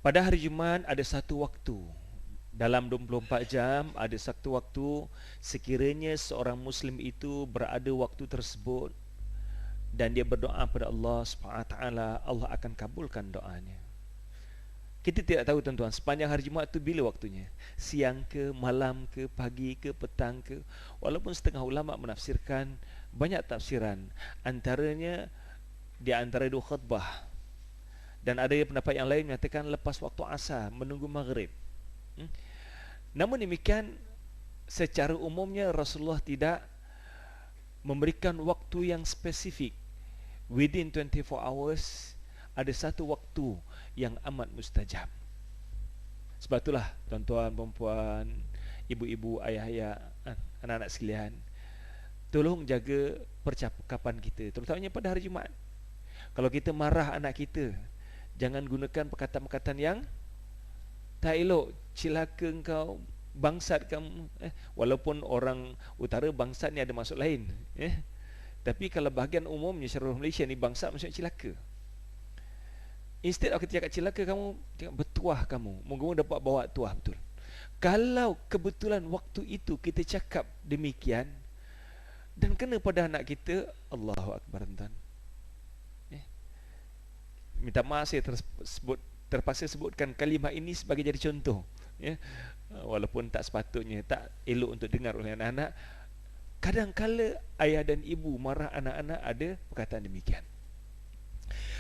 Pada hari Jumaat ada satu waktu. Dalam 24 jam ada satu waktu, sekiranya seorang Muslim itu berada waktu tersebut dan dia berdoa pada Allah SWT, Allah akan kabulkan doanya. Kita tidak tahu tuan-tuan, sepanjang hari Jumaat itu bila waktunya. Siang ke, malam ke, pagi ke, petang ke. Walaupun setengah ulama menafsirkan, banyak tafsiran. Antaranya di antara dua khutbah. Dan ada pendapat yang lain menyatakan lepas waktu asar, menunggu maghrib. Namun demikian, secara umumnya Rasulullah tidak memberikan waktu yang spesifik. Within 24 hours, ada satu waktu yang amat mustajab. Sebab itulah tuan-tuan, perempuan, ibu-ibu, ayah-ayah, anak-anak sekalian, tolong jaga percakapan kita, terutamanya pada hari Jumaat. Kalau kita marah anak kita, jangan gunakan perkataan-perkataan yang tak elok. Celaka engkau, bangsat kamu. Walaupun orang utara bangsat ni ada maksud lain. Tapi kalau bahagian umumnya secara Malaysia ni, bangsat maksudnya celaka. Instead of kita cakap celaka kamu, cakap bertuah kamu. Moga-moga dapat bawa tuah betul. Kalau kebetulan waktu itu kita cakap demikian dan kena pada anak kita, Allahu Akbar tuan. Minta maaf saya terpaksa sebutkan kalimah ini sebagai jadi contoh, walaupun tak sepatutnya, tak elok untuk dengar oleh anak-anak. Kadang-kala ayah dan ibu marah anak-anak ada perkataan demikian.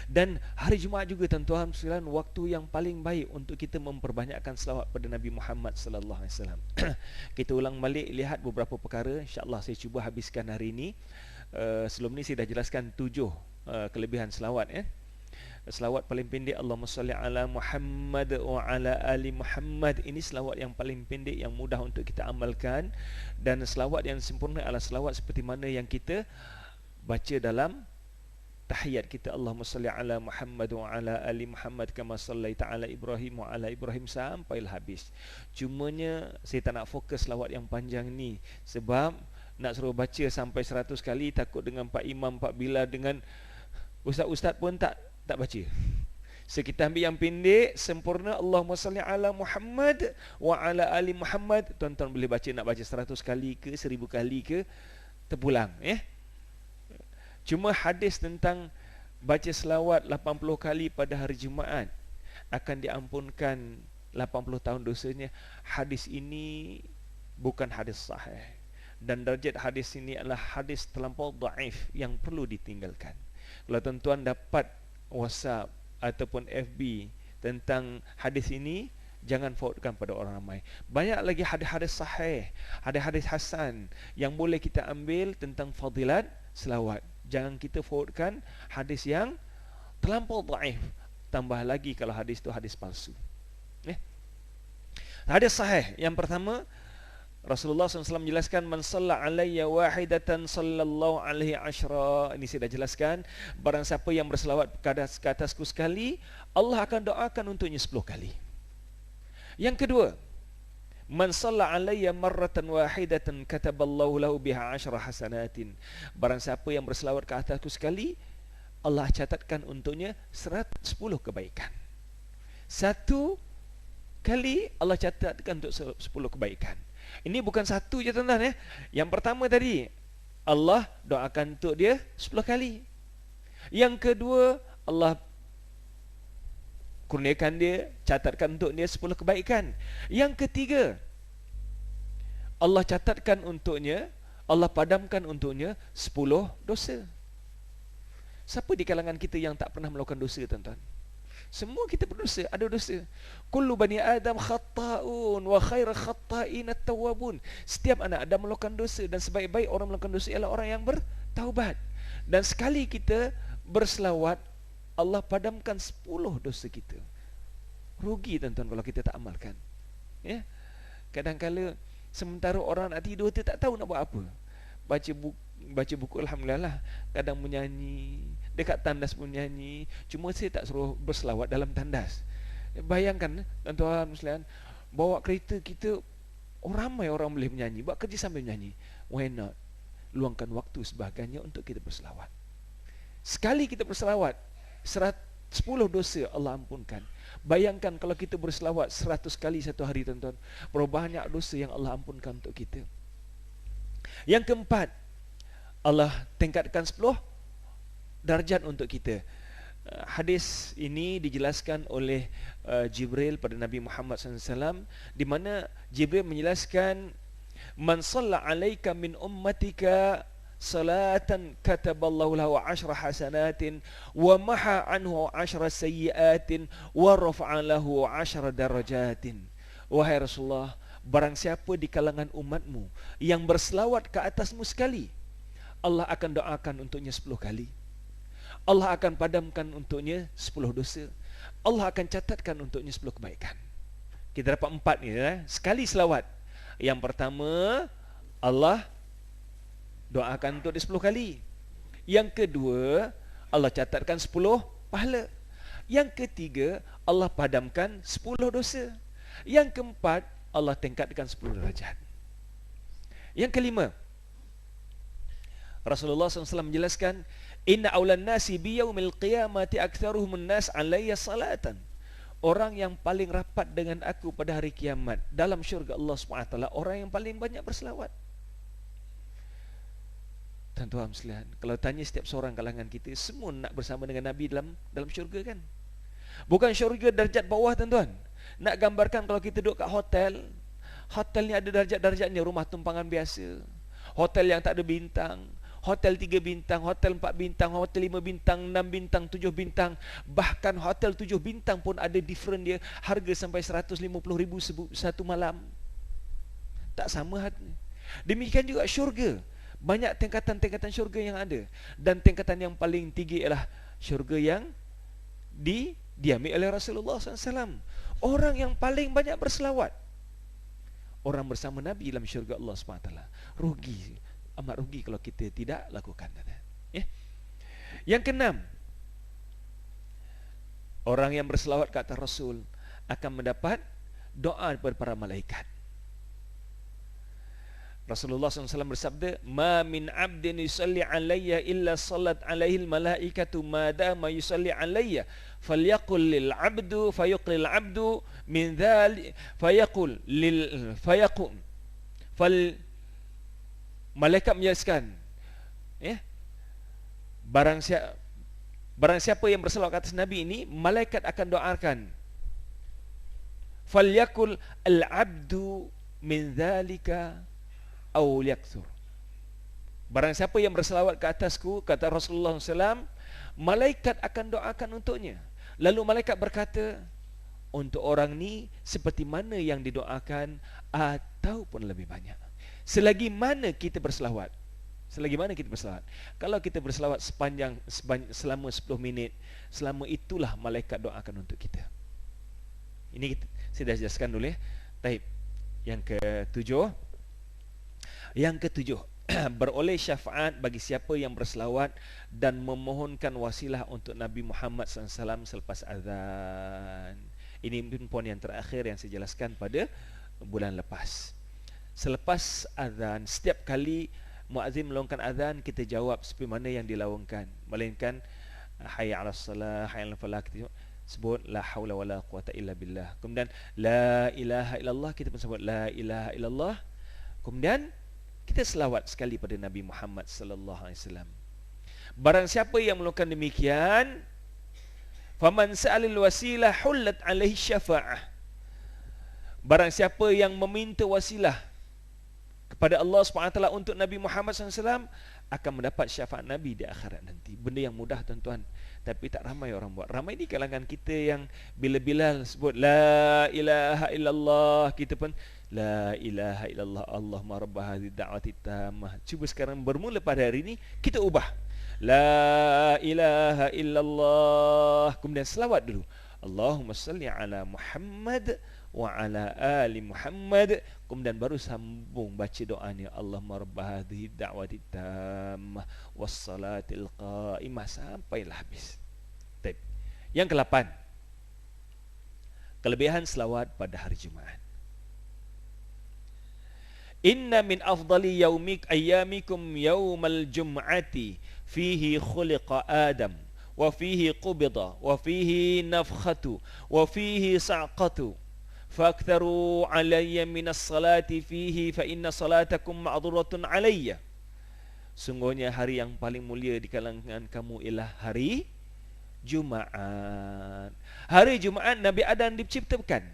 Dan hari Jumaat juga tuan-tuan sekalian, waktu yang paling baik untuk kita memperbanyakkan selawat pada Nabi Muhammad sallallahu alaihi wasallam. Kita ulang balik lihat beberapa perkara, insya-Allah saya cuba habiskan hari ini. Sebelum ni saya dah jelaskan 7 kelebihan selawat. Selawat paling pendek, Allahumma salli ala Muhammad wa ala ali Muhammad. Ini selawat yang paling pendek, yang mudah untuk kita amalkan. Dan selawat yang sempurna adalah selawat seperti mana yang kita baca dalam tahiyat kita, Allahumma salli ala Muhammad wa ala ali Muhammad kama sallaita ala Ibrahim wa ala Ibrahim, sampai habis. Cumanya saya tak nak fokus selawat yang panjang ni, sebab nak suruh baca sampai 100 kali, takut dengan Pak Imam, Pak Bilal, dengan ustaz-ustaz pun tak baca. So kita ambil yang pendek, sempurna, Allahumma salli ala Muhammad wa ala ali Muhammad. Tuan-tuan boleh baca, nak baca 100 kali ke 1000 kali ke, terpulang. Cuma hadis tentang baca selawat 80 kali pada hari Jumaat akan diampunkan 80 tahun dosanya. Hadis ini bukan hadis sahih, dan darjat hadis ini adalah hadis terlampau dhaif yang perlu ditinggalkan. Kalau tuan-tuan dapat WhatsApp ataupun FB tentang hadis ini, jangan forwardkan pada orang ramai. Banyak lagi hadis-hadis sahih, hadis-hadis hasan yang boleh kita ambil tentang fadilat selawat. Jangan kita forwardkan hadis yang terlampau dhaif. Tambah lagi kalau hadis itu hadis palsu. Hadis sahih yang pertama, Rasulullah SAW menjelaskan, man shalla alayya wahidatan sallallahu alaihi asyra. Ini saya dah jelaskan. Barang siapa yang berselawat ke atasku sekali, Allah akan doakan untuknya 10 kali. Yang kedua, man shalla alayya marratan wahidatan kataballahu lahu biha 10 hasanatin. Barang siapa yang berselawat ke atasku sekali, Allah catatkan untuknya 110 kebaikan. Satu kali Allah catatkan untuk 10 kebaikan. Ini bukan satu je tuan-tuan. Yang pertama tadi, Allah doakan untuk dia 10 kali. Yang kedua, Allah kurniakan dia, catatkan untuk dia 10 kebaikan. Yang ketiga, Allah catatkan untuknya, Allah padamkan untuknya 10 dosa. Siapa di kalangan kita yang tak pernah melakukan dosa tuan-tuan? Semua kita berdosa, ada dosa. Kullu bani Adam khatta'un wa khair khatta'in at-tawwabun. Setiap anak Adam melakukan dosa, dan sebaik-baik orang melakukan dosa ialah orang yang bertaubat. Dan sekali kita berselawat, Allah padamkan 10 dosa kita. Rugi tuan-tuan kalau kita tak amalkan. Kadang-kala sementara orang nak tidur, dia tak tahu nak buat apa. Baca buku alhamdulillah, kadang menyanyi, dekat tandas pun nyanyi. Cuma saya tak suruh berselawat dalam tandas. Bayangkan tuan-tuan muslimin, bawa kereta kita, Ramai orang boleh menyanyi, buat kerja sambil menyanyi. Why not? Luangkan waktu sebahagiannya untuk kita berselawat. Sekali kita berselawat, 10 dosa Allah ampunkan. Bayangkan kalau kita berselawat 100 kali satu hari, tuan-tuan, berapa banyak dosa yang Allah ampunkan untuk kita. Yang keempat, Allah tingkatkan 10 darjat untuk kita. Hadis ini dijelaskan oleh Jibril pada Nabi Muhammad SAW, di mana Jibril menjelaskan, man shalla alaika min ummatika salatan kataballahu lahu 10 hasanatin wa maha anhu 10 sayyiatin wa rafa'a lahu 10 darajatin. Wahai Rasulullah, barang siapa di kalangan umatmu yang berselawat ke atasmu sekali, Allah akan doakan untuknya 10 kali. Allah akan padamkan untuknya 10 dosa. Allah akan catatkan untuknya 10 kebaikan. Kita dapat 4 ni, sekali selawat. Yang pertama, Allah doakan untuk dia 10 kali. Yang kedua, Allah catatkan 10 pahala. Yang ketiga, Allah padamkan 10 dosa. Yang keempat, Allah tingkatkan 10 darajat. Yang kelima, Rasulullah SAW menjelaskan, inna awlan nasi biyaumil qiyamati aktsaruhumun nas alayya salatan. Orang yang paling rapat dengan aku pada hari kiamat dalam syurga Allah SWT, orang yang paling banyak berselawat. Tuan-tuan sekalian, kalau tanya setiap seorang kalangan kita, semua nak bersama dengan Nabi dalam syurga kan? Bukan syurga darjat bawah, tuan-tuan. Nak gambarkan kalau kita duduk kat hotel, hotel ni ada darjat-darjatnya, rumah tumpangan biasa, hotel yang tak ada bintang, hotel 3 bintang, hotel 4 bintang, hotel 5 bintang, 6 bintang, 7 bintang. Bahkan hotel 7 bintang pun ada different dia, harga sampai 150,000 satu malam. Tak sama hati. Demikian juga syurga. Banyak tingkatan-tingkatan syurga yang ada. Dan tingkatan yang paling tinggi ialah syurga yang didiami oleh Rasulullah SAW. Orang yang paling banyak berselawat, orang bersama Nabi dalam syurga Allah SWT. Rugi, amat rugi kalau kita tidak lakukan. Ya. Yang keenam, orang yang berselawat ke atas Rasul akan mendapat doa daripada para malaikat. Rasulullah SAW bersabda, ma min abdin yusalli alayya illa salat alaihi malaikatu madama yusalli alayya falyaqul lil abdu fayaqul lil abdu min dhalik fayaqul malaikat menjelaskan, ya, barang siapa yang berselawat ke atas Nabi ini, malaikat akan doakan, falyakul al-abdu min dhalika aw yakthur. Barang siapa yang berselawat ke atasku, kata Rasulullah SAW, malaikat akan doakan untuknya. Lalu malaikat berkata, untuk orang ni seperti mana yang didoakan ataupun lebih banyak. Selagi mana kita berselawat, kalau kita berselawat selama 10 minit, selama itulah malaikat doakan untuk kita. Ini saya dah jelaskan dulu, ya. Taib. Yang ketujuh, beroleh syafaat bagi siapa yang berselawat dan memohonkan wasilah untuk Nabi Muhammad SAW selepas azan. Ini mungkin poin yang terakhir yang saya jelaskan pada bulan lepas. Selepas azan, setiap kali muazzin melawangkan azan, kita jawab seperti mana yang dilawangkan. Melainkan hayya 'alas salah, hayya 'alal falah, kita sebut la haula wala quwata illa billah. Kemudian la ilaha illallah, kita pun sebut la ilaha illallah. Kemudian kita selawat sekali pada Nabi Muhammad sallallahu alaihi wasallam. Barang siapa yang melakukan demikian, faman sa'alil wasilah hullat alaihi syafa'ah. Barang siapa yang meminta wasilah kepada Allah SWT untuk Nabi Muhammad SAW, akan mendapat syafaat Nabi di akhirat nanti. Benda yang mudah, tuan-tuan, tapi tak ramai orang buat. Ramai di kalangan kita yang bila Bilal sebut la ilaha illallah, kita pun la ilaha illallah Allahumma rabb hadhihi da'wati tammah. Cuba sekarang bermula pada hari ini kita ubah la ilaha illallah, kemudian selawat dulu, Allahumma salli ala Muhammad wa ala ali Muhammad, kemudian baru sambung baca doanya Allahumma rabb hadhihi da'wati tammah wassalatil qa'imah sampailah habis. Baik. Yang ke-8, kelebihan selawat pada hari Jumaat. Inna min afdali ayyamikum yawmal jum'ati fihi khuliqa Adam wa fihi qubida wa fihi nafkhatu wa fihi sa'qatu faktharu alayya minas salati fihi fa inna salatakum ma'dhuratun alayya. Sungguhnya hari yang paling mulia di kalangan kamu ialah hari Jumaat. Hari Jumaat Nabi Adam diciptakan.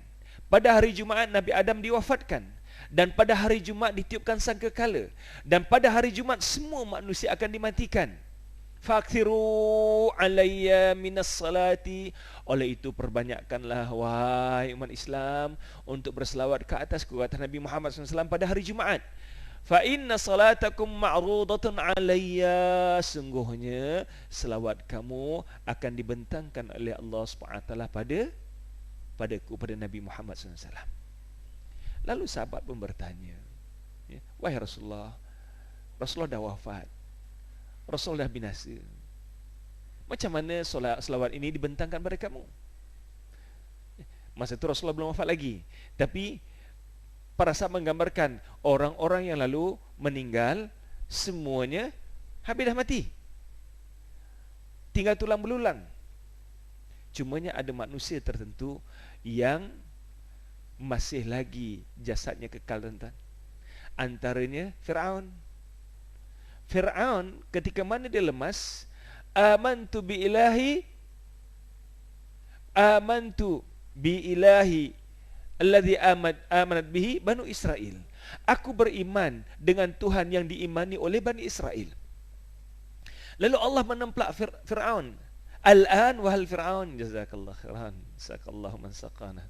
Pada hari Jumaat Nabi Adam diwafatkan. Dan pada hari Jumaat ditiupkan sangkakala. Dan pada hari Jumaat semua manusia akan dimatikan. Fakthiru alayya minas salati. Oleh itu perbanyakkanlah wahai umat Islam untuk berselawat ke atasku, kata Nabi Muhammad SAW pada hari Jumaat. Fa inna salatakum ma'rudatun alayya. Sungguhnya selawat kamu akan dibentangkan oleh Allah SWT padaku, pada Nabi Muhammad SAW. Lalu sahabat pun bertanya, ya, wahai Rasulullah, Rasulullah dah wafat, Rasulullah dah binasa, macam mana selawat ini dibentangkan pada kamu? Masa itu Rasulullah belum wafat lagi. Tapi para sahabat menggambarkan orang-orang yang lalu meninggal semuanya habis dah mati, tinggal tulang belulang. Cumanya ada manusia tertentu yang masih lagi jasadnya kekal, tuan-tuan. Antaranya Fir'aun. Fir'aun ketika mana dia lemas, amantu bi ilahi alladhi amanat bihi Banu Israel. Aku beriman dengan Tuhan yang diimani oleh Bani Israel. Lalu Allah menemplak Fir'aun. Al-an wahal Fir'aun, jazakallah khairan, sakallahu man saqana.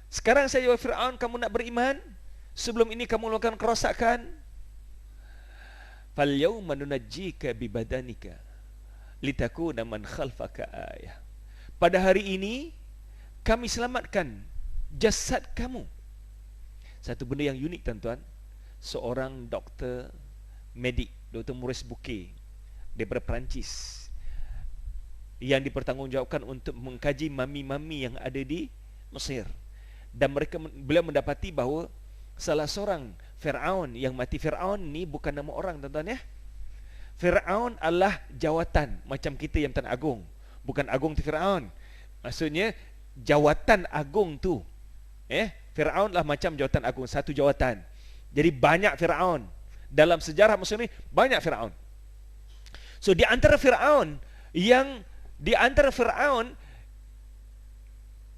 Sekarang saya jawab, Fir'aun, kamu nak beriman? Sebelum ini kamu melakukan kerosakan. Fal yawma nunajjika bi badanika litakuna man khalfaka ayah. Pada hari ini kami selamatkan jasad kamu. Satu benda yang unik, tuan-tuan. Seorang doktor medik, Dr. Maurice Bucaille daripada Perancis, yang dipertanggungjawabkan untuk mengkaji mami-mami yang ada di Mesir. Dan beliau mendapati bahawa salah seorang Fir'aun yang mati, Fir'aun ni bukan nama orang, tuan-tuan, ya. Fir'aun adalah jawatan, macam kita yang Tan Agong. Bukan Agong tu Fir'aun. Maksudnya jawatan agung tu. Fir'aun lah macam jawatan agung, satu jawatan. Jadi banyak Fir'aun. Dalam sejarah Mesir ni banyak Fir'aun. So di antara Fir'aun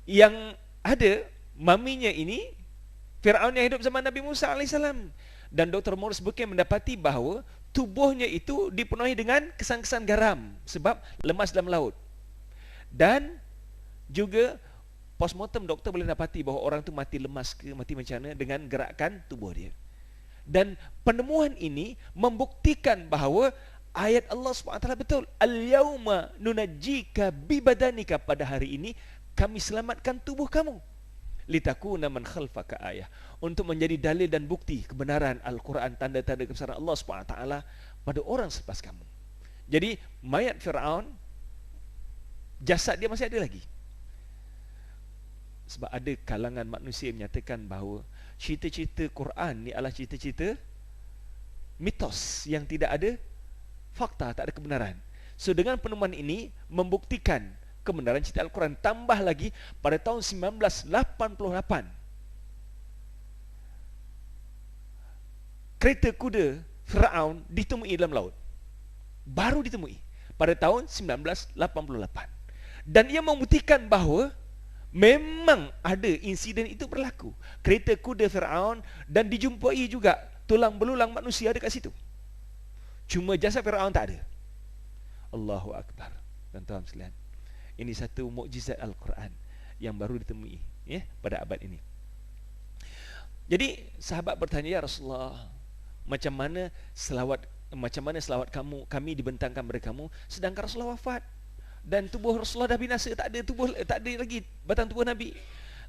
yang ada maminya ini Fir'aun yang hidup zaman Nabi Musa AS. Dan Dr. Maurice Bucaille mendapati bahawa tubuhnya itu dipenuhi dengan kesan-kesan garam sebab lemas dalam laut. Dan juga postmortem doktor boleh dapati bahawa orang tu mati lemas ke mati macam mana dengan gerakan tubuh dia. Dan penemuan ini membuktikan bahawa ayat Allah SWT betul. Al-yawma nunajjika bibadanika, pada hari ini kami selamatkan tubuh kamu. Litakuna man khalfaka ayah, untuk menjadi dalil dan bukti kebenaran Al-Quran, tanda-tanda kebesaran Allah SWT pada orang selepas kamu. Jadi mayat Fir'aun, jasad dia masih ada lagi. Sebab ada kalangan manusia yang menyatakan bahawa cerita-cerita Quran ni adalah cerita-cerita mitos yang tidak ada fakta, tak ada kebenaran. So dengan penemuan ini membuktikan kebenaran cerita Al-Quran. Tambah lagi pada tahun 1988 kereta kuda Fir'aun ditemui dalam laut. Baru ditemui pada tahun 1988. Dan ia membuktikan bahawa memang ada insiden itu berlaku. Kereta kuda Fir'aun, dan dijumpai juga tulang belulang manusia ada kat situ. Cuma jasad Fir'aun tak ada. Allahu Akbar. Tuan-tuan sekalian, ini satu mukjizat Al-Quran yang baru ditemui, ya, pada abad ini. Jadi sahabat bertanya, ya Rasulullah, macam mana selawat kami dibentangkan kepada kamu sedangkan Rasulullah wafat dan tubuh Rasulullah dah binasa, tak ada lagi batang tubuh Nabi.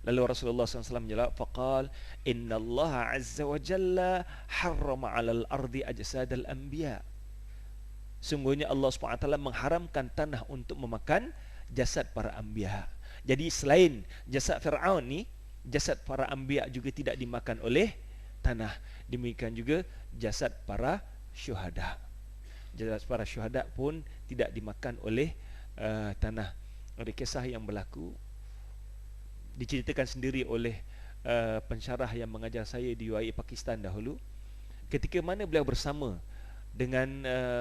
Lalu Rasulullah SAW menjawab, faqal inna Allah azza wa jalla harrama 'alal ardi ajsadal anbiya. Sungguhnya Allah SWT mengharamkan tanah untuk memakan jasad para anbiya. Jadi selain jasad Fir'aun ni, jasad para anbiya juga tidak dimakan oleh tanah. Demikian juga jasad para syuhada. Jasad para syuhada pun tidak dimakan oleh tanah. Ada kisah yang berlaku, diceritakan sendiri oleh pensyarah yang mengajar saya di UAE Pakistan dahulu. Ketika mana beliau bersama dengan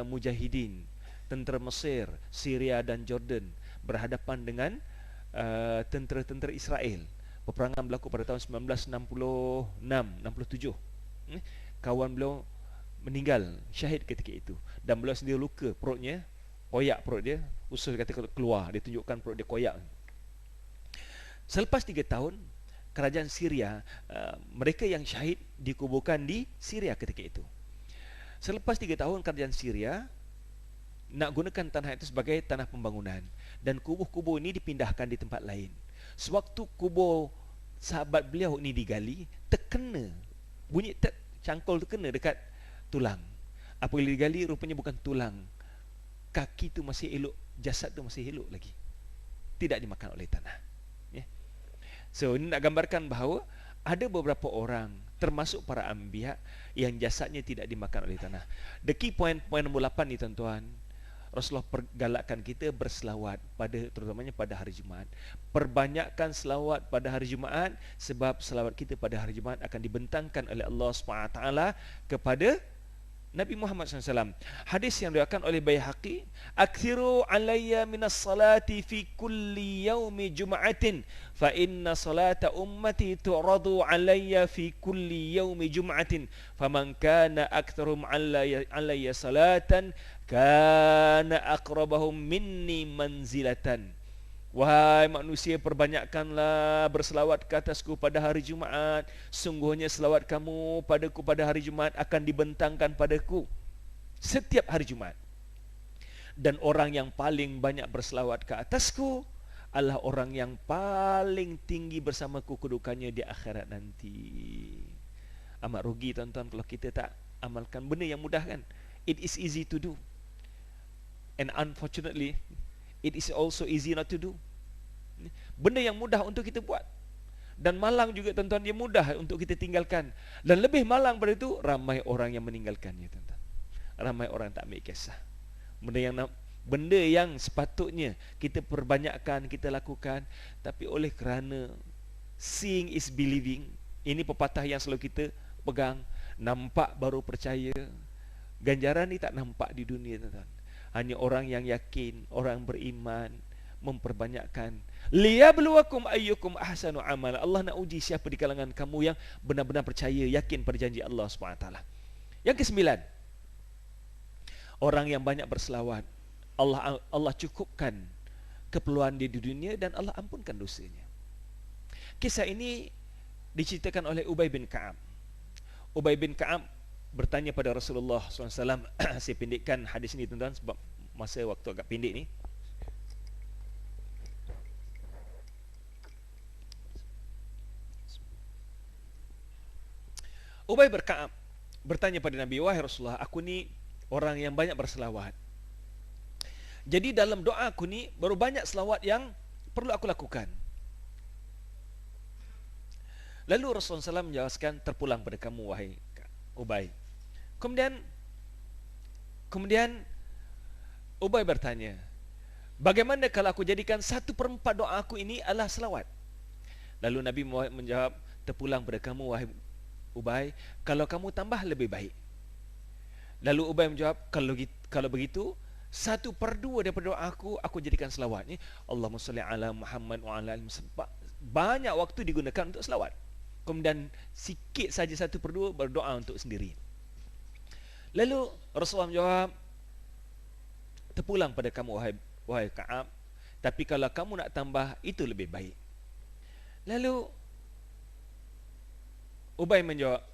mujahidin, tentera Mesir, Syria dan Jordan berhadapan dengan tentera-tentera Israel. Peperangan berlaku pada tahun 1966-67. Kawan beliau meninggal syahid ketika itu, dan beliau sendiri luka perutnya, koyak perut dia, usus kata keluar, dia tunjukkan perut dia koyak. Selepas 3 tahun, kerajaan Syria, mereka yang syahid dikuburkan di Syria ketika itu. Selepas 3 tahun, kerajaan Syria nak gunakan tanah itu sebagai tanah pembangunan, dan kubur-kubur ini dipindahkan di tempat lain. Sewaktu kubur sahabat beliau ini digali, terkena bunyi cangkul, terkena dekat tulang. Apabila digali, rupanya bukan tulang, kaki tu masih elok, jasad tu masih elok lagi, tidak dimakan oleh tanah. So ini nak gambarkan bahawa ada beberapa orang, termasuk para anbiya, yang jasadnya tidak dimakan oleh tanah. The key point nombor 8 ni tuan-tuan, Rasulullah pergalakkan kita berselawat terutamanya pada hari Jumaat. Perbanyakkan selawat pada hari Jumaat, sebab selawat kita pada hari Jumaat akan dibentangkan oleh Allah SWT kepada Nabi Muhammad SAW. Hadis yang diriwayatkan oleh Baihaqi, "Aktsiru alayya minas salati fi kulli yaumi jum'atin, fa inna salata ummati tu'radu alayya fi kulli yaumi jum'atin, faman kana aktsarum alayya salatan kana aqrabahum minni manzilatan." Wahai manusia, perbanyakkanlah berselawat ke atasku pada hari Jumaat. Sungguhnya selawat kamu padaku pada hari Jumaat akan dibentangkan padaku setiap hari Jumaat. Dan orang yang paling banyak berselawat ke atasku adalah orang yang paling tinggi bersamaku kedudukannya di akhirat nanti. Amat rugi tuan-tuan kalau kita tak amalkan benda yang mudah, kan? It is easy to do, and unfortunately it is also easy not to do. Benda yang mudah untuk kita buat, dan malang juga tuan-tuan, dia mudah untuk kita tinggalkan. Dan lebih malang pada itu, ramai orang yang meninggalkannya tuan-tuan. Ramai orang tak ambil kisah. Benda yang sepatutnya kita perbanyakkan, kita lakukan, tapi oleh kerana seeing is believing, ini pepatah yang selalu kita pegang, nampak baru percaya. Ganjaran ni tak nampak di dunia tuan-tuan. Hanya orang yang yakin, orang beriman, memperbanyakkan. Liyabluwakum ayyukum ahsanu amala. Allah nak uji siapa di kalangan kamu yang benar-benar percaya, yakin pada janji Allah SWT. Yang ke-9, orang yang banyak berselawat, Allah cukupkan keperluan dia di dunia, dan Allah ampunkan dosanya. Kisah ini diceritakan oleh Ubay bin Ka'ab. Ubay bin Ka'ab bertanya pada Rasulullah SAW. Saya pendekkan hadis ini tuan-tuan sebab masa waktu agak pendek ni. Ubay bin Ka'ab bertanya pada Nabi, "Wahai Rasulullah, aku ni orang yang banyak berselawat. Jadi dalam doa aku ni baru banyak selawat yang perlu aku lakukan." Lalu Rasulullah SAW menjawabkan, "Terpulang pada kamu, wahai Ubay." Kemudian Ubay bertanya, "Bagaimana kalau aku jadikan 1/4 doa aku ini adalah selawat?" Lalu Nabi Muhammad menjawab, "Terpulang pada kamu, wahai Ubay, kalau kamu tambah lebih baik." Lalu Ubay menjawab, Kalau begitu 1/2 daripada doa aku jadikan selawat. Allahumma salli ala Muhammad wa ala ali Muhammad. Banyak waktu digunakan untuk selawat. Kemudian sikit saja 1/2 berdoa untuk sendiri. Lalu Rasulullah menjawab, "Terpulang pada kamu, wahai Ka'ab, tapi kalau kamu nak tambah, itu lebih baik." Lalu Ubay menjawab,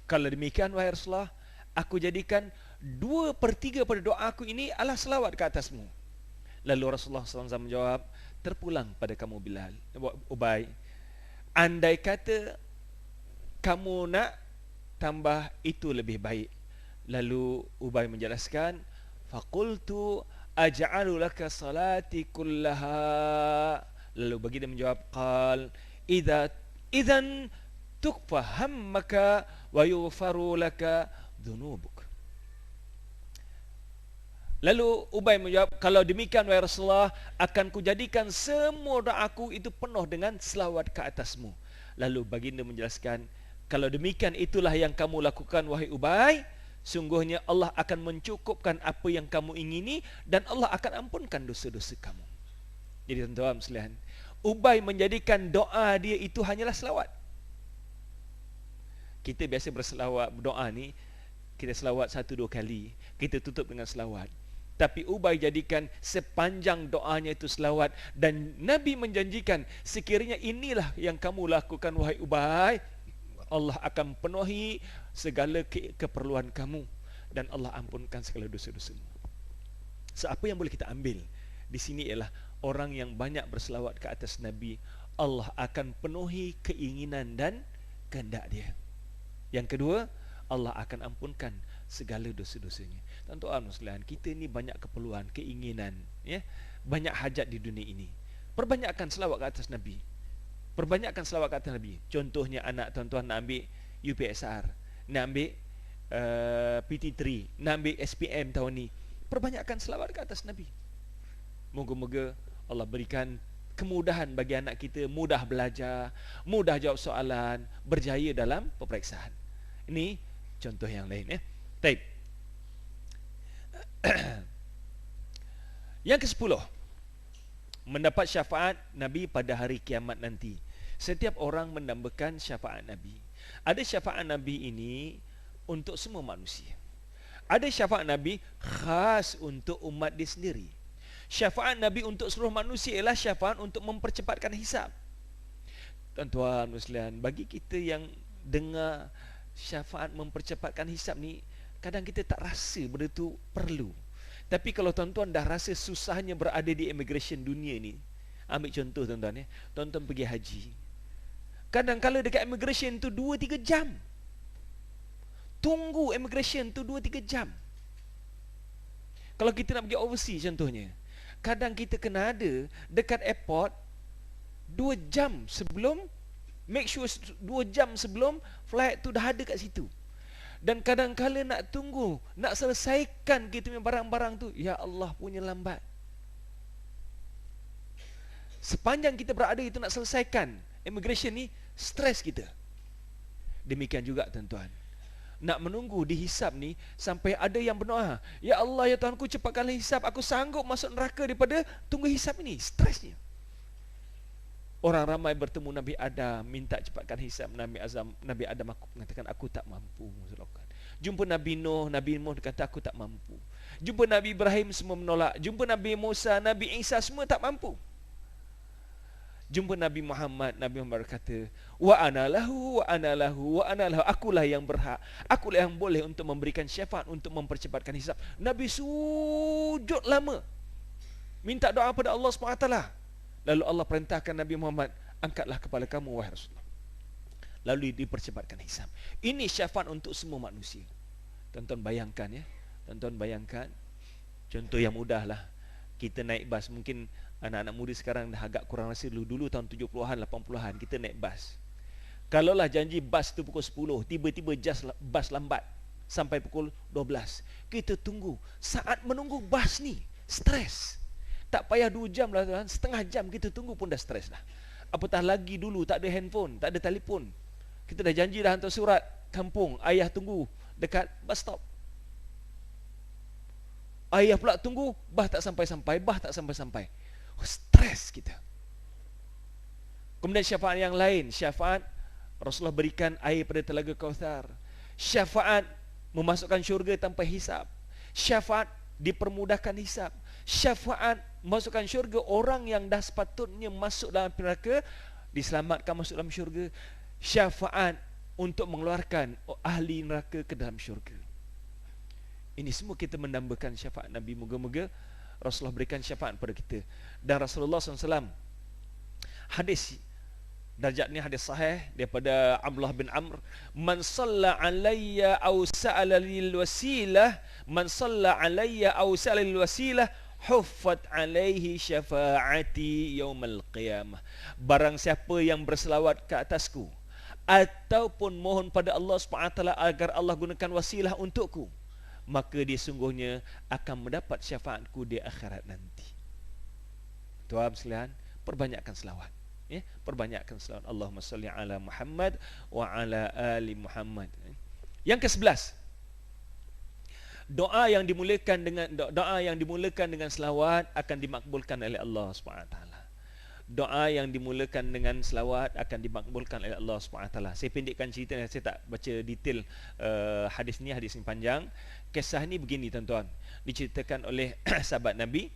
"Kalau demikian, wahai Rasulullah, aku jadikan 2/3 pada doa aku ini adalah selawat ke atasmu." Lalu Rasulullah SAW menjawab, "Terpulang pada kamu, Bilal, Ubay, andai kata kamu nak tambah, itu lebih baik." Lalu Ubay menjelaskan, "Faqultu aj'alu laka salati kullaha." Lalu bagi dia menjawab, "Qal idza idzan tukfa hammaka wa yughfaru laka dhunubuk. Lalu Ubay menjawab, kalau demikian wahai Rasulullah, akan kujadikan semua doaku itu penuh dengan selawat ke atasmu. Lalu baginda menjelaskan, kalau demikian itulah yang kamu lakukan wahai Ubay, sungguhnya Allah akan mencukupkan apa yang kamu ingini dan Allah akan ampunkan dosa-dosa kamu. Jadi tuan-tuan sekalian, Ubay menjadikan doa dia itu hanyalah selawat. Kita biasa berselawat, berdoa ni kita selawat 1-2 kali, kita tutup dengan selawat. Tapi Ubay jadikan sepanjang doanya itu selawat, dan Nabi menjanjikan sekiranya inilah yang kamu lakukan wahai Ubay, Allah akan penuhi segala keperluan kamu dan Allah ampunkan segala dosa-dosamu. So, apa yang boleh kita ambil di sini ialah orang yang banyak berselawat ke atas Nabi, Allah akan penuhi keinginan dan kehendak dia. Yang kedua, Allah akan ampunkan segala dosa-dosanya. Tuan-tuan sekalian, kita ni banyak keperluan, keinginan, ya, banyak hajat di dunia ini. Perbanyakkan selawat ke atas Nabi. Perbanyakkan selawat ke atas Nabi. Contohnya anak tuan-tuan nak ambil UPSR, nak ambil PT3, nak ambil SPM tahun ni. Perbanyakkan selawat ke atas Nabi. Moga-moga Allah berikan kemudahan bagi anak kita, mudah belajar, mudah jawab soalan, berjaya dalam peperiksaan. Ini contoh yang lain, ya. Baik. Yang ke-10, mendapat syafaat Nabi pada hari kiamat nanti. Setiap orang mendambakan syafaat Nabi. Ada syafaat Nabi ini untuk semua manusia. Ada syafaat Nabi khas untuk umat dia sendiri. Syafaat Nabi untuk seluruh manusia ialah syafaat untuk mempercepatkan hisab. Tuan-tuan sekalian, bagi kita yang dengar syafaat mempercepatkan hisab ni, kadang kita tak rasa benda tu perlu. Tapi kalau tuan-tuan dah rasa susahnya berada di immigration dunia ni, ambil contoh tuan-tuan, ya, tuan-tuan pergi haji. Kadang-kala dekat immigration tu 2-3 jam. Tunggu immigration tu 2-3 jam. Kalau kita nak pergi overseas contohnya, kadang kita kena ada dekat airport 2 jam sebelum, make sure 2 jam sebelum flight tu dah ada kat situ. Dan kadang-kala nak tunggu, nak selesaikan kita punya barang-barang tu, ya Allah punya lambat. Sepanjang kita berada itu nak selesaikan immigration ni, stres kita. Demikian juga tuan-tuan, nak menunggu dihisap ni, sampai ada yang berdoa, ya Allah, ya Tuhanku, cepatkanlah hisap, aku sanggup masuk neraka daripada tunggu hisap ini. Stresnya. Orang ramai bertemu Nabi Adam, minta cepatkan hisab Nabi Adam, aku mengatakan aku tak mampu. Jumpa Nabi Nuh kata aku tak mampu. Jumpa Nabi Ibrahim, semua menolak. Jumpa Nabi Musa, Nabi Isa, semua tak mampu. Jumpa Nabi Muhammad berkata, wa ana lahu, akulah yang berhak, akulah yang boleh untuk memberikan syafaat, untuk mempercepatkan hisab. Nabi sujud lama, minta doa pada Allah SWT. Lalu Allah perintahkan Nabi Muhammad, angkatlah kepala kamu wahai Rasulullah. Lalu dipercepatkan hisab. Ini syafaat untuk semua manusia. Tuan-tuan bayangkan, ya. Tuan-tuan bayangkan, contoh yang mudah lah. Kita naik bas, mungkin anak-anak muda sekarang dah agak kurang rasa. Dulu tahun 70-an, 80-an kita naik bas. Kalaulah janji bas tu pukul 10, tiba-tiba bas lambat sampai pukul 12. Kita tunggu. Saat menunggu bas ni, stres. Tak payah 2 jam lah tuan, setengah jam kita tunggu pun dah stres dah. Apatah lagi dulu tak ada handphone, tak ada telefon. Kita dah janji dah hantar surat kampung, ayah tunggu dekat bus stop. Ayah pula tunggu, bah tak sampai-sampai. Oh, stres kita. Kemudian syafaat yang lain, syafaat Rasulullah berikan air pada telaga Kautsar. Syafaat memasukkan syurga tanpa hisab. Syafaat dipermudahkan hisab. Syafaat masukkan syurga orang yang dah sepatutnya masuk dalam neraka, diselamatkan masuk dalam syurga. Syafaat untuk mengeluarkan ahli neraka ke dalam syurga. Ini semua kita menambahkan syafaat Nabi. Moga-moga Rasulullah berikan syafaat kepada kita. Dan Rasulullah SAW, hadis darjat ni hadis sahih daripada Abdullah bin Amr, man salla alayya aw sa'ala lil wasilah, man salla alayya aw sa'ala lil wasilah huffat alaihi syafaati yaumal qiyamah. Barang siapa yang berselawat ke atasku ataupun mohon pada Allah SWT agar Allah gunakan wasilah untukku, maka dia sungguhnya akan mendapat syafaatku di akhirat nanti. Tuan sekalian, perbanyakkan selawat. Ya, perbanyakkan selawat. Allahumma salli ala Muhammad wa ala ali Muhammad. Yang ke-11, doa yang dimulakan dengan selawat akan dimakbulkan oleh Allah SWT. Doa yang dimulakan dengan selawat akan dimakbulkan oleh Allah SWT. Saya pendekkan cerita, saya tak baca detail hadis ni panjang. Kisah ni begini tuan-tuan, diceritakan oleh sahabat Nabi.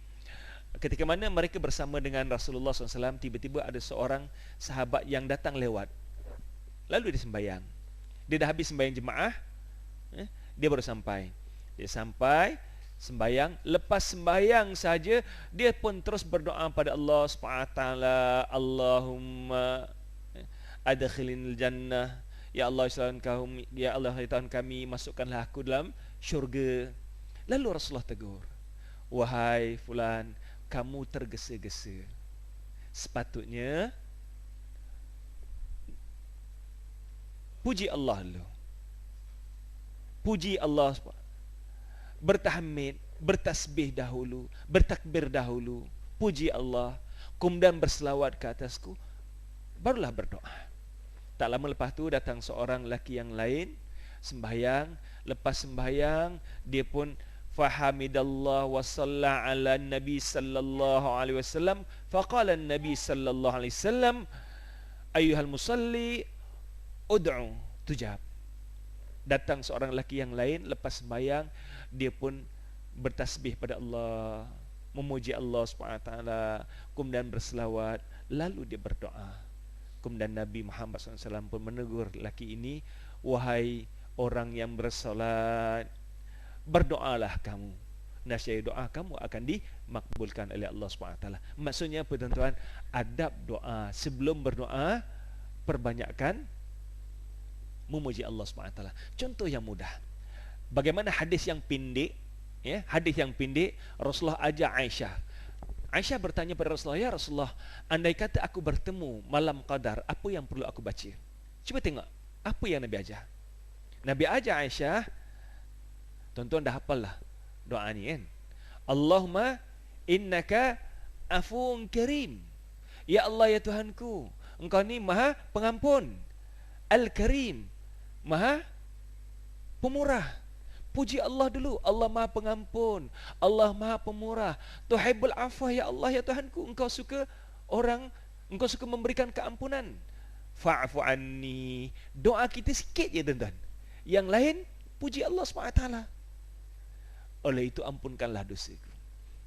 Ketika mana mereka bersama dengan Rasulullah SAW, tiba-tiba ada seorang sahabat yang datang lewat. Lalu dia sembahyang. Dia dah habis sembahyang jemaah, dia baru sampai. Dia sampai sembahyang, lepas sembahyang saja dia pun terus berdoa pada Allah SWT. Allahumma adkhilnil jannah, ya Allah ya Allah ya Tuhan kami, masukkanlah aku dalam syurga. Lalu Rasulullah tegur, wahai fulan, kamu tergesa-gesa. Sepatutnya puji Allah dulu. Puji Allah, bertahmid, bertasbih dahulu, bertakbir dahulu, puji Allah, kemudian berselawat ke atasku, barulah berdoa. Tak lama lepas tu datang seorang lelaki yang lain sembahyang. Lepas sembahyang dia pun fahamidallah wa salla ala nabi sallallahu alaihi wasallam, faqala nabi sallallahu alaihi wasallam ayyuhal musalli ud'u tujab. Datang seorang lelaki yang lain lepas sembahyang, dia pun bertasbih pada Allah, memuji Allah SWT, kemudian berselawat, lalu dia berdoa. Kemudian Nabi Muhammad SAW pun menegur lelaki ini, wahai orang yang bersolat, berdoalah kamu, nasya doa kamu akan dimakbulkan oleh Allah SWT. Maksudnya apa tuan-tuan? Adab doa sebelum berdoa, perbanyakkan memuji Allah SWT. Contoh yang mudah, bagaimana hadis yang pendek, ya, hadis yang pendek, Rasulullah ajak Aisyah. Aisyah bertanya pada Rasulullah, ya Rasulullah, andai kata aku bertemu malam qadar, apa yang perlu aku baca? Cuba tengok apa yang Nabi ajar. Nabi ajar Aisyah, tuan-tuan dah hafal lah doa ni kan? Allahumma innaka afuun karim, ya Allah ya Tuhanku, engkau ni maha pengampun, al-karim, maha pemurah. Puji Allah dulu, Allah maha pengampun, Allah maha pemurah. Tuhibbul afwa, ya Allah ya Tuhanku, engkau suka memberikan keampunan. Fa'fu anni. Doa kita sikit je tuan-tuan, yang lain puji Allah SWT. Oleh itu ampunkanlah dosaku.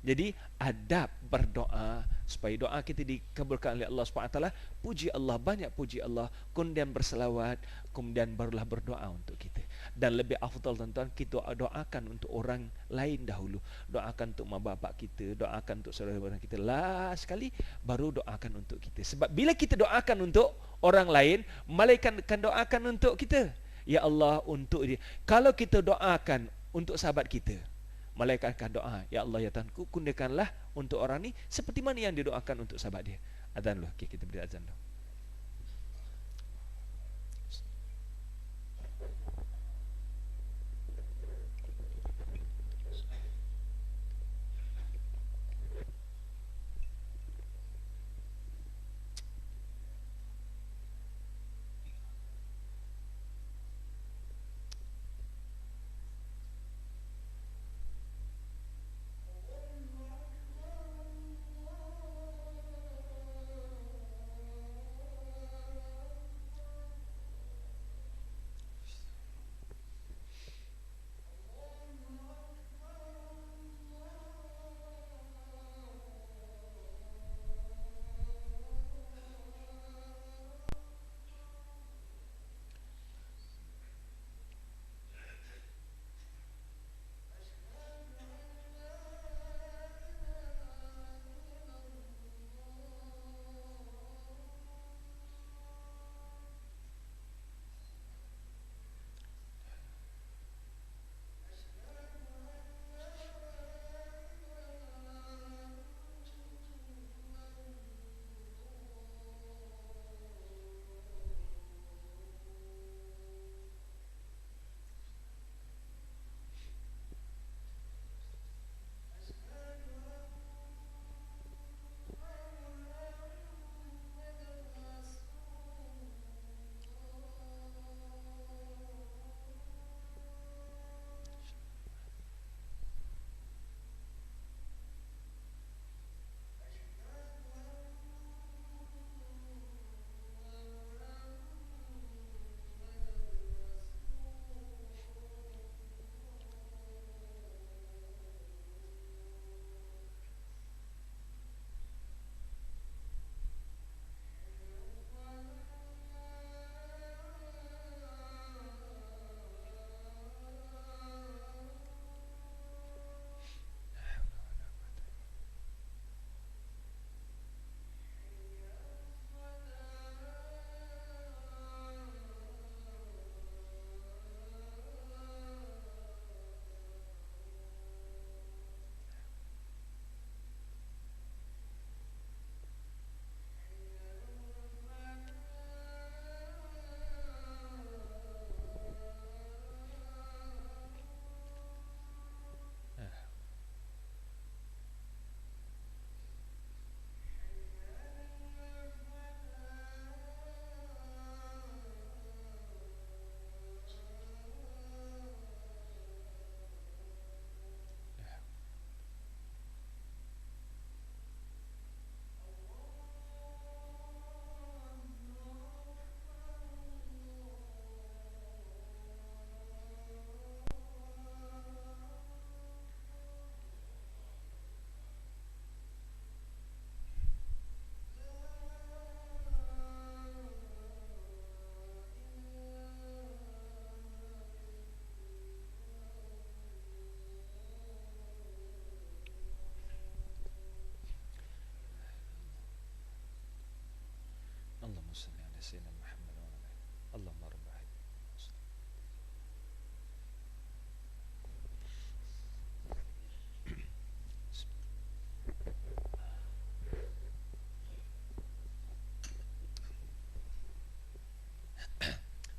Jadi adab berdoa supaya doa kita dikabulkan oleh Allah SWT, puji Allah, banyak puji Allah, kemudian berselawat, kemudian barulah berdoa untuk kita. Dan lebih afdal tuan-tuan, kita doakan untuk orang lain dahulu. Doakan untuk mak bapak kita, doakan untuk saudara-saudara kita, last sekali baru doakan untuk kita. Sebab bila kita doakan untuk orang lain, malaikat akan doakan untuk kita. Ya Allah, untuk dia. Kalau kita doakan untuk sahabat kita, malaikat akan doa, ya Allah ya Tuhanku, kurniakanlah untuk orang ni seperti mana yang didoakan untuk sahabat dia. Azan loh, okay, kita beri azan loh.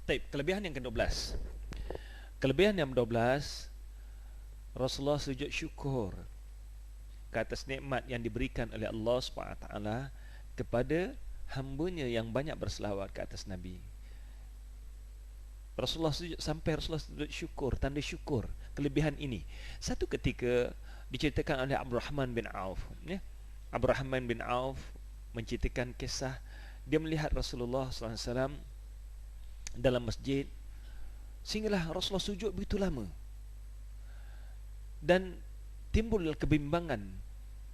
Taib, kelebihan yang ke-12. Kelebihan yang ke-12, Rasulullah sujud syukur ke atas nikmat yang diberikan oleh Allah SWT kepada hambanya yang banyak berselawat ke atas Nabi. Rasulullah sujud, sampai Rasulullah sujud syukur, tanda syukur kelebihan ini. Satu ketika diceritakan oleh Abdurrahman bin Auf, ya. Abdurrahman bin Auf menceritakan kisah dia melihat Rasulullah SAW dalam masjid, sehinggalah Rasulullah sujud begitu lama, dan timbul kebimbangan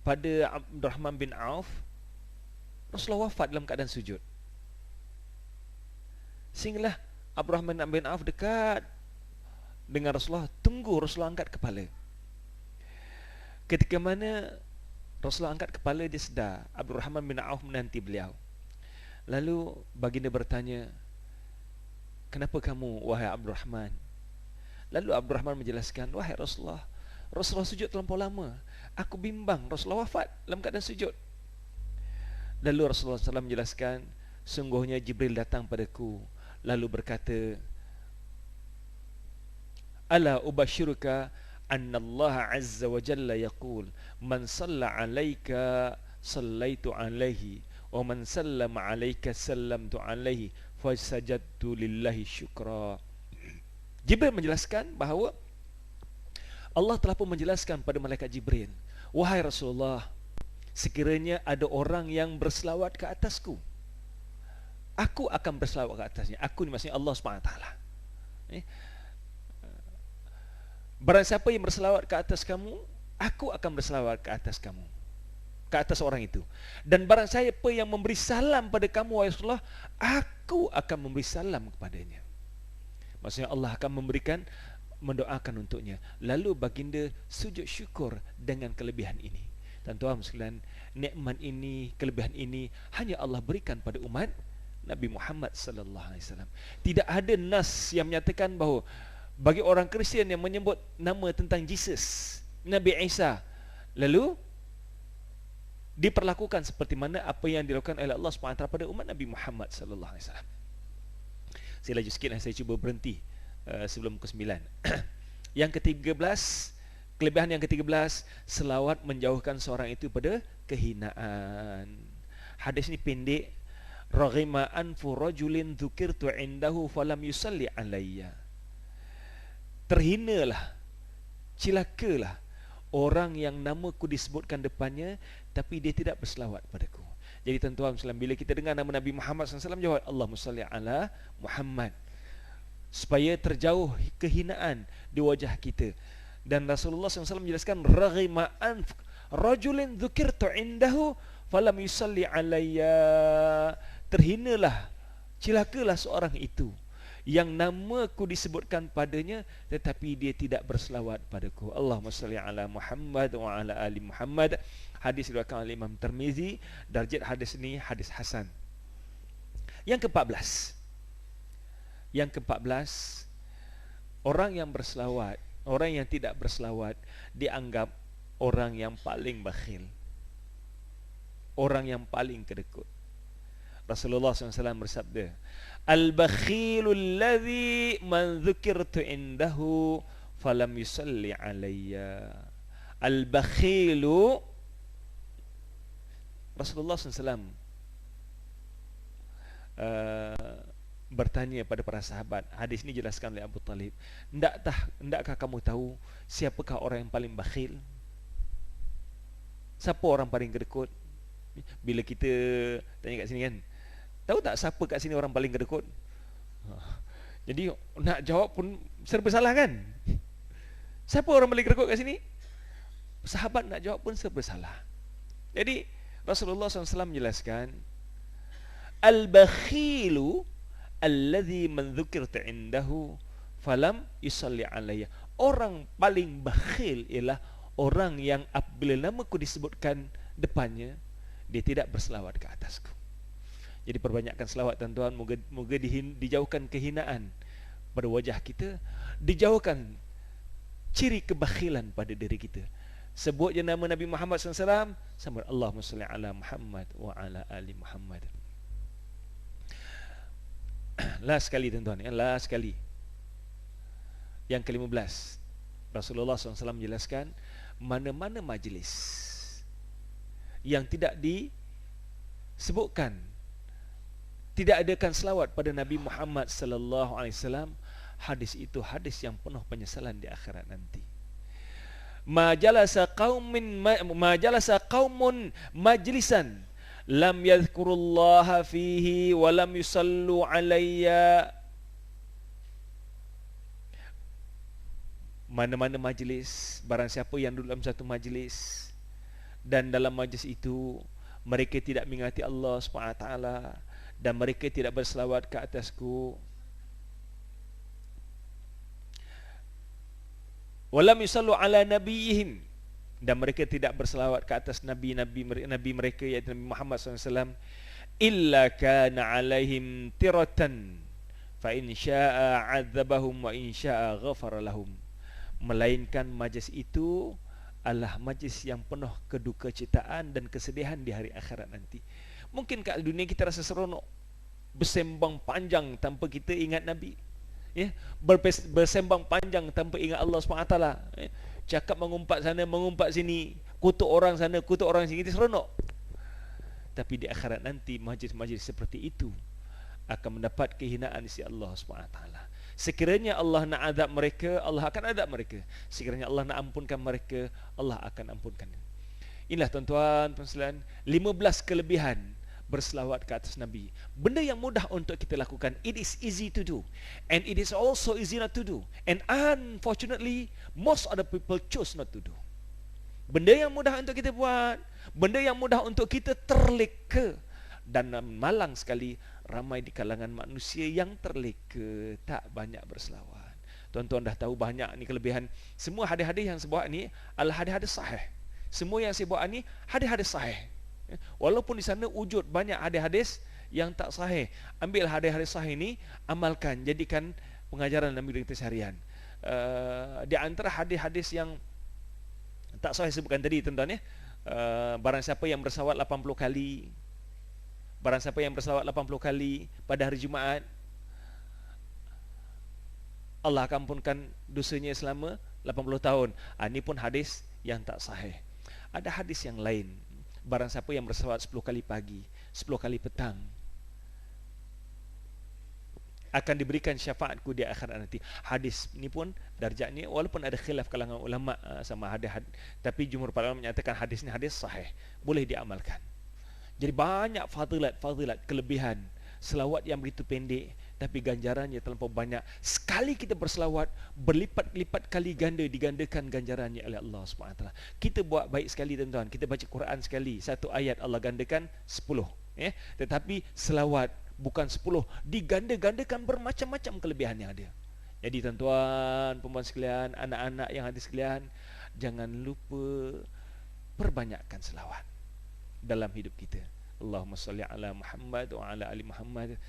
pada Abdurrahman bin Auf. Rasulullah wafat dalam keadaan sujud, sehinggalah Abdurrahman bin Auf dekat dengan Rasulullah, tunggu Rasulullah angkat kepala. Ketika mana Rasulullah angkat kepala, dia sedar Abdurrahman bin Auf menanti beliau. Lalu baginda bertanya, kenapa kamu wahai Abdurrahman? Lalu Abdurrahman menjelaskan, wahai Rasulullah, Rasulullah sujud terlampau lama, aku bimbang Rasulullah wafat dalam keadaan sujud. Lalu Rasulullah SAW menjelaskan, sungguhnya Jibril datang padaku lalu berkata, ala ubashiruka anna Allah azza wa jalla yaqul man salla alayka sallaitu alaihi wa man sallama alayka sallamtu alaihi fasajadtu lillahi syukra. Jibril menjelaskan bahawa Allah telah pun menjelaskan pada malaikat Jibril, wahai Rasulullah, sekiranya ada orang yang berselawat ke atasku, aku akan berselawat ke atasnya. Aku ni maksudnya Allah SWT. Barang siapa yang berselawat ke atas kamu, aku akan berselawat ke atas kamu, ke atas orang itu. Dan barang siapa yang memberi salam pada kamu, wahai Rasulullah, aku akan memberi salam kepadanya. Maksudnya Allah akan memberikan, mendoakan untuknya. Lalu baginda sujud syukur dengan kelebihan ini. Tuan-tuan sekalian, nikmat ini, kelebihan ini hanya Allah berikan pada umat Nabi Muhammad sallallahu alaihi wasallam. Tidak ada nas yang menyatakan bahawa bagi orang Kristian yang menyebut nama tentang Jesus, Nabi Isa, lalu diperlakukan seperti mana apa yang dilakukan oleh Allah SWT pada umat Nabi Muhammad sallallahu alaihi wasallam. Saya laju sikit, saya cuba berhenti sebelum ke-9. Yang ke-13, kelebihan yang ke-13, selawat menjauhkan seorang itu pada kehinaan. Hadis ini pendek. Raghima anfu rajulin dzukirtu indahu falam yusalli alayya. Terhinalah, cilakalah orang yang namaku disebutkan depannya tapi dia tidak berselawat padaku. Jadi tuan-tuan sekalian, bila kita dengar nama Nabi Muhammad SAW, jawab Allahumma salli ala Muhammad, supaya terjauh kehinaan di wajah kita. Dan Rasulullah SAW menjelaskan, raghima anf rajulin dzukirtu indahu falam yusalli alayya. Terhinalah, cilakalah seorang itu yang namaku disebutkan padanya tetapi dia tidak berselawat padaku. Allahumma salli ala Muhammad wa ala ali Muhammad. Hadis diriwayatkan oleh Imam Tirmizi. Darjat hadis ini hadis hasan. Yang ke-14, orang yang berselawat, orang yang tidak berselawat dianggap orang yang paling bakhil, orang yang paling kedekut. Rasulullah SAW bersabda, al-bakhilu alladhi man dzukirtu indahu falam yusalli alayya. Al-bakhilu, Rasulullah SAW bertanya pada para sahabat. Hadis ini jelaskan oleh Abu Talib. Hendakkah kamu tahu siapakah orang yang paling bakhil? Siapa orang paling kedekut? Bila kita tanya kat sini kan, tahu tak siapa kat sini orang paling kedekut? Jadi nak jawab pun serba salah kan? Siapa orang paling kedekut kat sini? Sahabat nak jawab pun serba salah. Jadi Rasulullah SAW menjelaskan, al-bakhilu alladhi man dzukirtu indahu falam yusalli alayya. Orang paling bakhil ialah orang yang apabila namaku disebutkan depannya, dia tidak berselawat ke atasku. Jadi perbanyakkan selawat tuan-tuan, moga dijauhkan kehinaan pada wajah kita, dijauhkan ciri kebakhilan pada diri kita. Sebut je nama Nabi Muhammad SAW, sama Allahumma salli ala Muhammad wa ala ali Muhammad. Last sekali tuan-tuan, last sekali. Yang ke-15, Rasulullah SAW menjelaskan mana-mana majlis yang tidak disebutkan, tidak adakan selawat pada Nabi Muhammad sallallahu alaihi wasallam, hadis itu hadis yang penuh penyesalan di akhirat nanti. Ma jalasa qaumun majlisan lam yadhkurullaha fihi wa lam yusallu alayya. Mana-mana majlis, barang siapa yang duduk dalam satu majlis dan dalam majlis itu mereka tidak mengingati Allah SWT dan mereka tidak berselawat ke atasku, walam yusallu ala nabiyihim, dan mereka tidak berselawat ke atas nabi mereka, iaitu Nabi Muhammad SAW, illa kana alaihim tiratan fa in syaa'a 'adzabahum wa in syaa'a ghafara lahum, melainkan majlis itu adalah majlis yang penuh kedukacita dan kesedihan di hari akhirat nanti. Mungkin kat dunia kita rasa seronok bersembang panjang tanpa kita ingat Nabi, ya, bersembang panjang tanpa ingat Allah SWT, ya, cakap mengumpat sana mengumpat sini, kutuk orang sana kutuk orang sini, kita seronok. Tapi di akhirat nanti majlis-majlis seperti itu akan mendapat kehinaan di sisi Allah SWT. Sekiranya Allah nak azab mereka, Allah akan azab mereka. Sekiranya Allah nak ampunkan mereka, Allah akan ampunkan. Inilah tuan-tuan, puan-puan, 15 kelebihan berselawat ke atas Nabi. Benda yang mudah untuk kita lakukan. It is easy to do, and it is also easy not to do. And unfortunately, most other people choose not to do. Benda yang mudah untuk kita buat, benda yang mudah untuk kita terleka, dan malang sekali ramai di kalangan manusia yang terleka, tak banyak berselawat. Tuan-tuan dah tahu banyak ni kelebihan. Semua hadis-hadis yang saya buat ni adalah hadis-hadis sahih. Semua yang saya buat ni hadis-hadis sahih. Walaupun di sana wujud banyak hadis-hadis yang tak sahih, ambil hadis-hadis sahih ni, amalkan, jadikan pengajaran Nabi kita seharian. Di antara hadis-hadis yang tak sahih sebutkan tadi tuan-tuan, ya, barang siapa yang berselawat 80 kali, barang siapa yang berselawat 80 kali pada hari Jumaat, Allah akan ampunkan dosanya selama 80 tahun. Ini pun hadis yang tak sahih. Ada hadis yang lain, barang siapa yang berselawat 10 kali pagi, 10 kali petang, akan diberikan syafaatku di akhirat nanti. Hadis ni pun darjatnya, walaupun ada khilaf kalangan ulama sama hadis, tapi jumhur para ulama menyatakan hadis ni hadis sahih, boleh diamalkan. Jadi banyak fadilat, kelebihan selawat yang begitu pendek, tapi ganjarannya terlampau banyak. Sekali kita berselawat, berlipat-lipat kali ganda, digandakan ganjarannya oleh Allah SWT. Kita buat baik sekali tuan-tuan, kita baca Quran sekali, satu ayat Allah gandakan 10, ya? Tetapi selawat bukan 10, diganda-gandakan bermacam-macam kelebihan yang ada. Jadi tuan-tuan, perempuan sekalian, anak-anak yang ada sekalian, jangan lupa perbanyakkan selawat dalam hidup kita. Allahumma salli ala Muhammad wa ala ali Muhammad.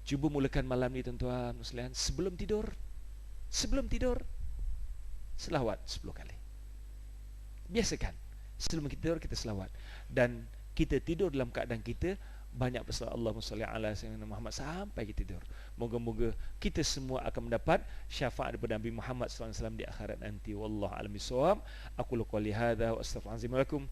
Cuba mulakan malam ni tuan-tuan sekalian, sebelum tidur selawat 10 kali. Biasakan sebelum kita tidur kita selawat, dan kita tidur dalam keadaan kita banyak berselawat Allahumma salli ala sayyidina Muhammad sampai kita tidur. Moga-moga kita semua akan mendapat syafaat daripada Nabi Muhammad SAW di akhirat nanti. Wallahu a'lam bissawab. Aku qouli hadza wa astaghfirullahalazim lakum.